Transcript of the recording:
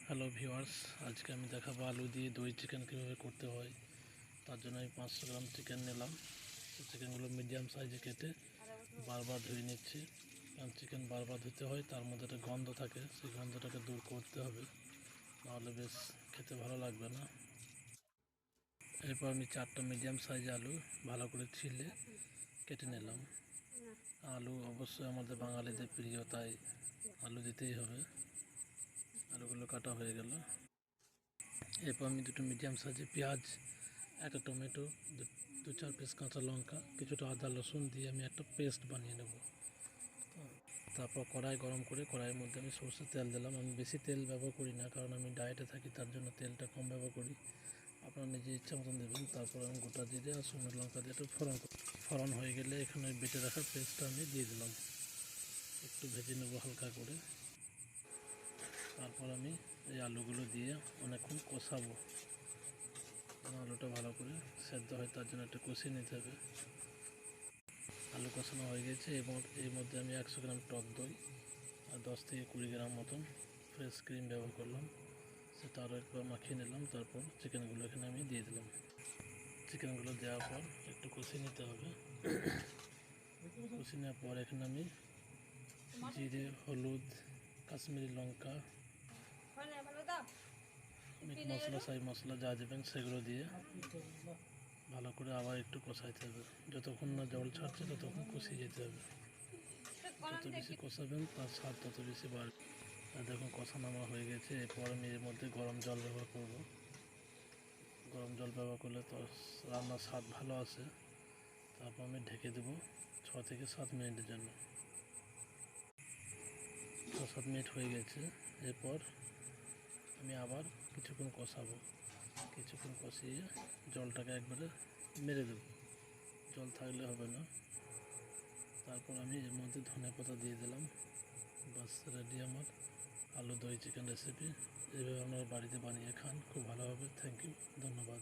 Hello viewers, আজকে আমি দেখাবো আলু দিয়ে দই চিকেন কীভাবে করতে হয়। তার জন্য আমি 500 গ্রাম চিকেন নিলাম। চিকেনগুলো মিডিয়াম সাইজে কেটে বারবার ধুয়ে নিচ্ছি, কারণ চিকেন বারবার ধুতে হয়, তার মধ্যে একটা গন্ধ থাকে, সেই গন্ধটাকে দূর করতে হবে, নাহলে বেশ খেতে ভালো লাগবে না। এরপর আমি 4টা মিডিয়াম সাইজে আলু ভালো করে ছিলে কেটে নিলাম। আলু অবশ্যই আমাদের বাঙালিদের প্রিয়, তাই আলু দিতেই হবে। আলুগুলো কাটা হয়ে গেল। এরপর আমি 2টো মিডিয়াম সাইজের পেঁয়াজ, একটা টমেটো, দু চার পিস কাঁচা লঙ্কা, কিছুটা আদা রসুন দিয়ে আমি একটা পেস্ট বানিয়ে নেব। তারপর কড়াই গরম করে কড়াইয়ের মধ্যে আমি সরষের তেল দিলাম। আমি বেশি তেল ব্যবহার করি না, কারণ আমি ডায়েটে থাকি, তার জন্য তেলটা কম ব্যবহার করি। আপনারা নিজের ইচ্ছা মতন দেবেন। তারপর আমি গোটা জিরে আর শুকনো লঙ্কা দিয়ে একটু ফোড়ন হয়ে গেলে এখানে বেটে রাখা পেস্টটা আমি দিয়ে দিলাম। একটু ভেজে নেব হালকা করে। তারপর আমি এই আলুগুলো দিয়ে অনেকক্ষণ কষাবো, আলুটা ভালো করে সেদ্ধ হয়, তার জন্য একটু কষিয়ে নিতে হবে। আলু কষানো হয়ে গেছে এবং এর মধ্যে আমি 100 গ্রাম টক দই আর 10 থেকে 20 গ্রাম মতন ফ্রেশ ক্রিম ব্যবহার করলাম, সেটা আরও একবার মাখিয়ে নিলাম। তারপর চিকেনগুলো এখানে আমি দিয়ে দিলাম। চিকেনগুলো দেওয়ার পর একটু কষিয়ে নিতে হবে। কষিয়ে নেওয়ার পর এখানে আমি জিরে, হলুদ, কাশ্মীরি লঙ্কা, মিট মশলা, সাই মশলা যা দেবেন সেগুলো দিয়ে ভালো করে আবার একটু কষাইতে হবে। যতক্ষণ না জল ছাড়ছে ততক্ষণ কষিয়ে যেতে হবে। যত বেশি কষাবেন তার স্বাদ তত বেশি বাড়বে। আর দেখুন কষানো আমার হয়ে গেছে। এরপর আমি এর মধ্যে গরম জল ব্যবহার করব। গরম জল ব্যবহার করলে তো রান্নার স্বাদ ভালো আসে। তারপর আমি ঢেকে দেবো 6 থেকে 7 মিনিটের জন্য। 6-7 মিনিট হয়ে গেছে। এরপর আমি আবার কিছুক্ষণ কষাবো। কিছুক্ষণ কষিয়ে জলটাকে একবারে মেরে দেবো, জল থাকলে হবে না। তারপর আমি এর মধ্যে ধনেপাতা দিয়ে দিলাম। বাস রেডি আমার আলু দই চিকেন রেসিপি। এভাবে আপনারা বাড়িতে বানিয়ে খান, খুব ভালো হবে। থ্যাংক ইউ, ধন্যবাদ।